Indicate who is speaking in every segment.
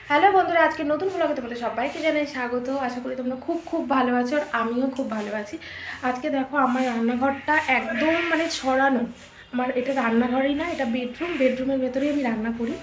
Speaker 1: Hello বন্ধুরা, আজকে নতুন ব্লগে তোমাদের সবাইকে জানাই স্বাগত। আশা করি তোমরা খুব ভালো আছো, আর আমিও খুব ভালো আছি। আজকে দেখো আমার রান্নাঘরটা একদম ছড়ানো। আমার এটা রান্নাঘরই না, এটা বেডরুমের ভেতরেই আমি রান্না করি।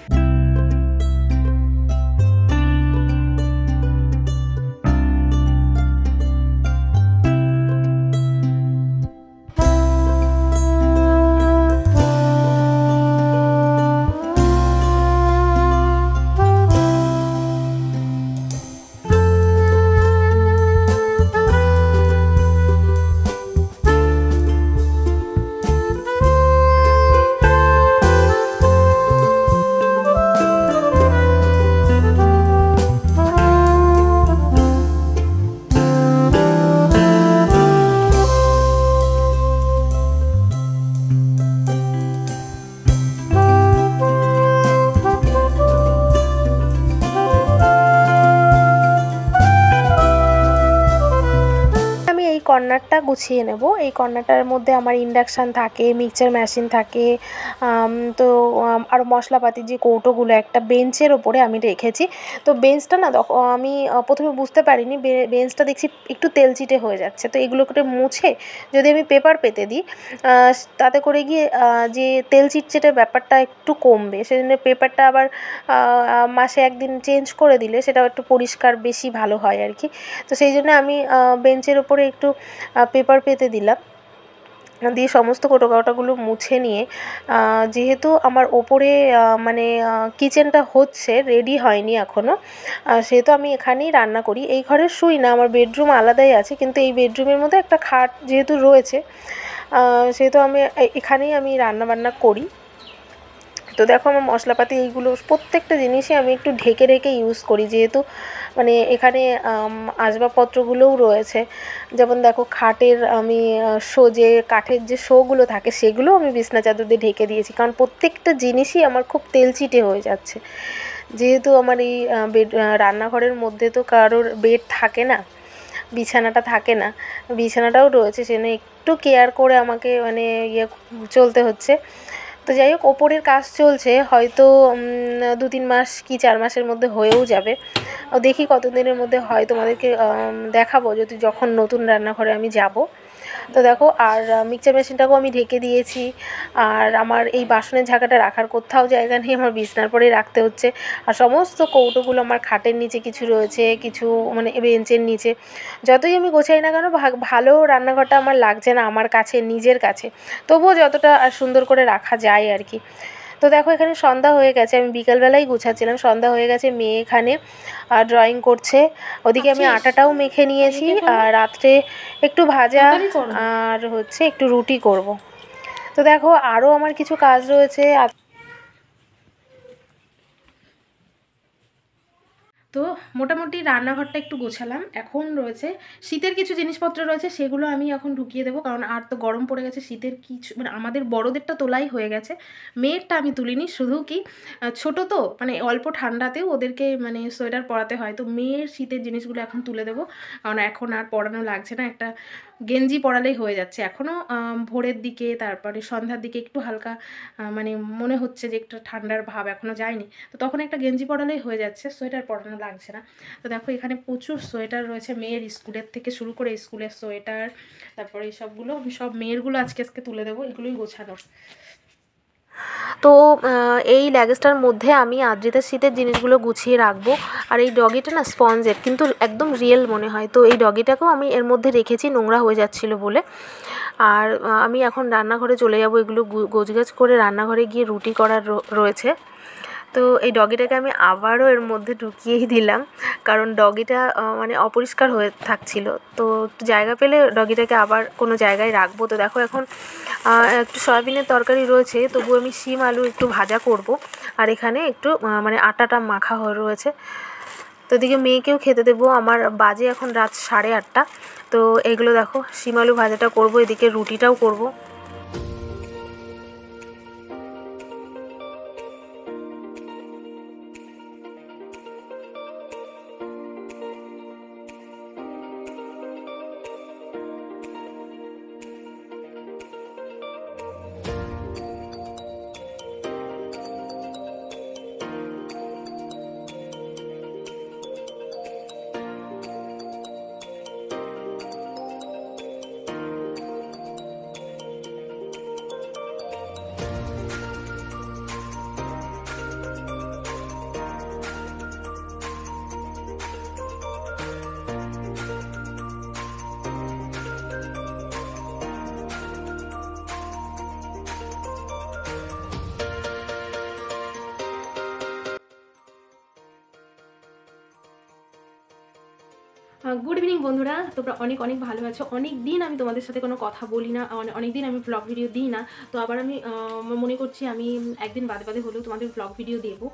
Speaker 1: কর্নারটা গুছিয়ে নেব। এই কর্নারটার মধ্যে আমার ইন্ডাকশান থাকে, মিক্সচার মেশিন থাকে, তো আর মশলাপাতির যে কৌটোগুলো একটা বেঞ্চের ওপরে আমি রেখেছি। তো বেঞ্চটা না আমি প্রথমে বুঝতে পারিনি, বেঞ্চটা দেখছি একটু তেলচিটে হয়ে যাচ্ছে। তো এগুলো করে মুছে যদি আমি পেপার পেতে দিই, তাতে করে গিয়ে যে তেল চিটচিটে ব্যাপারটা একটু কমবে। সেজন্য পেপারটা আবার মাসে একদিন চেঞ্জ করে দিলে সেটাও একটু পরিষ্কার বেশি ভালো হয় আর কি। তো সেই জন্য আমি বেঞ্চের ওপরে একটু পেপার পেতে দিলাম, দিয়ে সমস্ত কোটোকাটাগুলো মুছে নিয়ে, যেহেতু আমার ওপরে কিচেনটা হচ্ছে, রেডি হয়নি এখনও, সেহেতু আমি এখানেই রান্না করি। এই ঘরে শুই না, আমার বেডরুম আলাদাই আছে, কিন্তু এই বেডরুমের মধ্যে একটা খাট যেহেতু রয়েছে, সেহেতু এখানেই আমি রান্নাবান্না করি। তো দেখো আমার মশলাপাতি এইগুলো প্রত্যেকটা জিনিসই আমি একটু ঢেকে ঢেকে ইউজ করি, যেহেতু এখানে আসবাবপত্রগুলোও রয়েছে। যেমন দেখো খাটের আমি যে কাঠের যে শোগুলো থাকে সেগুলো আমি বিছনা চাদর দিয়ে ঢেকে দিয়েছি, কারণ প্রত্যেকটা জিনিসই আমার খুব তেলচিটে হয়ে যাচ্ছে। যেহেতু আমার এই রান্নাঘরের মধ্যে তো কারোর বেড থাকে না, বিছানাটা থাকে না, বিছানাটাও রয়েছে, সেজন্য একটু কেয়ার করে আমাকে চলতে হচ্ছে। তো যাই হোক, ওপরের কাজ চলছে, হয়তো 2-3 মাস কি 4 মাসের মধ্যে হয়েও যাবে। দেখি কতদিনের মধ্যে হয়, তোমাদেরকে দেখাবো যখন নতুন রান্নাঘরে আমি যাব। তো দেখো, আর মিক্সচার মেশিনটাকেও আমি ঢেকে দিয়েছি। আর আমার এই বাসনের ঝাঁকাটা রাখার কোথাও জায়গা নেই, আমার বিছনার পরেই রাখতে হচ্ছে। আর সমস্ত কৌটোগুলো আমার খাটের নিচে কিছু রয়েছে, কিছু বেঞ্চের নিচে। যতই আমি গোছাই না কেন, ভালো রান্নাঘরটা আমার লাগছে না আমার কাছে, নিজের কাছে। তবুও যতটা সুন্দর করে রাখা যায় আর কি। তো দেখো, এখানে সন্ধ্যা হয়ে গেছে, আমি বিকালবেলায় গুছাচ্ছিলাম, সন্ধ্যা হয়ে গেছে, মেয়ে এখানে ড্রয়িং করছে। ওদিকে আমি আটাটাও মেখে নিয়েছি, আর রাত্রে একটু ভাজা আর একটু রুটি করব। তো দেখো, আরও আমার কিছু কাজ রয়েছে। তো মোটামুটি রান্নাঘরটা একটু গোছালাম। এখন রয়েছে শীতের কিছু জিনিসপত্র রয়েছে, সেগুলো আমি এখন ঢুকিয়ে দেবো, কারণ আর তো গরম পড়ে গেছে। শীতের কিছু আমাদের বড়োদেরটা তোলাই হয়ে গেছে, মেয়েরটা আমি তুলিনি। শুধু কি ছোটো তো, অল্প ঠান্ডাতেও ওদেরকে সোয়েটার পরাতে হয়, তো মেয়ের শীতের জিনিসগুলো এখন তুলে দেবো, কারণ এখন আর পরানো লাগছে না। একটা গেঞ্জি পরালেই হয়ে যাচ্ছে। এখনও ভোরের দিকে, তারপরে সন্ধ্যার দিকে একটু হালকা মনে হচ্ছে যে একটু ঠান্ডার ভাব এখনও যায়নি, তো তখন একটা গেঞ্জি পরালেই হয়ে যাচ্ছে, সোয়েটার পরানো লাগছে না। তো দেখো, এখানে প্রচুর সোয়েটার রয়েছে, মেয়ের স্কুলের থেকে শুরু করে স্কুলের সোয়েটার, তারপরে এইসবগুলো আমি সব মেয়েরগুলো আজকে তুলে দেবো, এগুলোই গোছানোর। তো এই ল্যাগেজটার মধ্যে আমি আদ্রিতার শীতের জিনিসগুলো গুছিয়ে রাখবো। আর এই ডগিটা না স্পঞ্জের, কিন্তু একদম রিয়েল মনে হয়। তো এই ডগিটাকেও আমি এর মধ্যে রেখেছি, নোংরা হয়ে যাচ্ছিলো বলে। আর আমি এখন রান্নাঘরে চলে যাব, এগুলো গোছগাছ করে রান্নাঘরে গিয়ে রুটি করার রয়েছে। তো এই ডগিটাকে আমি আবারও এর মধ্যে ঢুকিয়েই দিলাম, কারণ ডগিটা অপরিষ্কার হয়ে থাকছিল। তো একটু জায়গা পেলে ডগিটাকে আবার কোনো জায়গায় রাখবো। তো দেখো, এখন একটু সয়াবিনের তরকারি রয়েছে, তবু আমি শিম আলু একটু ভাজা করব। আর এখানে একটু আটাটা মাখা হয়ে রয়েছে। তো এদিকে মেয়েকেও খেতে দেবো, আমার বাজে এখন রাত 8:30। তো এগুলো দেখো, শিম আলু ভাজাটা করবো, এদিকে রুটিটাও করব।
Speaker 2: গুড ইভিনিং বন্ধুরা, তোমরা অনেক অনেক ভালো আছো। অনেক দিন আমি তোমাদের সাথে কোনো কথা বলি না, অনেক দিন আমি ব্লগ ভিডিও দিই না। তো আবার আমি মনে করছি আমি একদিন বাদে বাদে হলেও তোমাদের ব্লগ ভিডিও দেবো।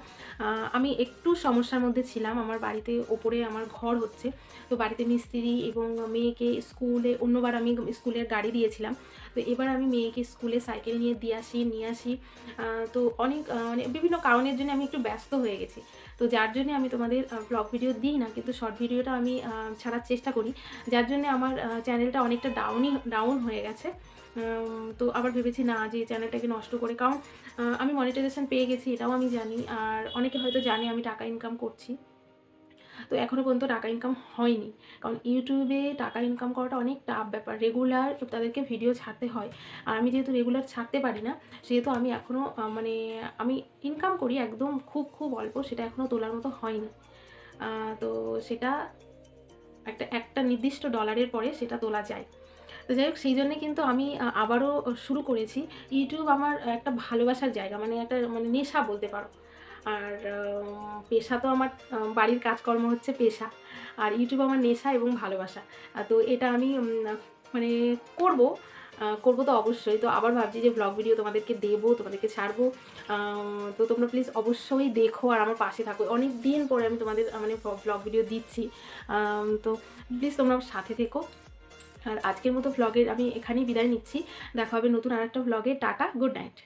Speaker 2: আমি একটু সমস্যার মধ্যে ছিলাম। আমার বাড়িতে ওপরে আমার ঘর হচ্ছে, তো বাড়িতে মিস্ত্রি এবং মেয়েকে স্কুলে, অন্যবার আমি স্কুলের গাড়ি দিয়েছিলাম, তো এবার আমি মেয়েকে স্কুলে সাইকেল নিয়ে আসি। তো অনেক মানে বিভিন্ন কারণের জন্য আমি একটু ব্যস্ত হয়ে গেছি। তো যার জন্যে আমি তোমাদের ব্লগ ভিডিও দিই না, কিন্তু শর্ট ভিডিওটা আমি ছাড়ার চেষ্টা করি। যার জন্যে আমার চ্যানেলটা অনেকটা ডাউন হয়ে গেছে। তো আবার ভেবেছি না যে চ্যানেলটাকে নষ্ট করে, কারণ আমি মনিটাইজেশন পেয়ে গেছি, এটাও আমি জানি। আর অনেকে হয়তো জানে আমি টাকা ইনকাম করছি, তো এখনও পর্যন্ত টাকা ইনকাম হয়নি। কারণ ইউটিউবে টাকা ইনকাম করাটা অনেক টাফ ব্যাপার, রেগুলার তাদেরকে ভিডিও ছাড়তে হয়। আর আমি যেহেতু রেগুলার ছাড়তে পারি না, সেহেতু আমি এখনও মানে আমি ইনকাম করি একদম খুব খুব অল্প, সেটা এখনও তোলার মতো হয়নি। তো সেটা একটা নির্দিষ্ট ডলারের পরে সেটা তোলা যায়। তো যাই হোক, সেই জন্যে কিন্তু আমি আবারও শুরু করেছি। ইউটিউব আমার একটা ভালোবাসার জায়গা, মানে একটা মানে নেশা বলতে পারো। আর পেশা তো আমার বাড়ির কাজকর্ম হচ্ছে পেশা, আর ইউটিউব আমার নেশা এবং ভালোবাসা। তো এটা আমি মানে করব, করবো তো অবশ্যই। তো আবার ভাবছি যে ব্লগ ভিডিও তোমাদেরকে দেবো, তোমাদেরকে ছাড়বো। তো তোমরা প্লিজ অবশ্যই দেখো আর আমার পাশে থাকো। অনেক দিন পরে আমি তোমাদের মানে ব্লগ ভিডিও দিচ্ছি। তো প্লিজ তোমরা আমার সাথে থেকো। আর আজকের মতো ভ্লগের আমি এখানেই বিদায় নিচ্ছি। দেখা হবে নতুন আরেকটা ভ্লগে। Tata, good night.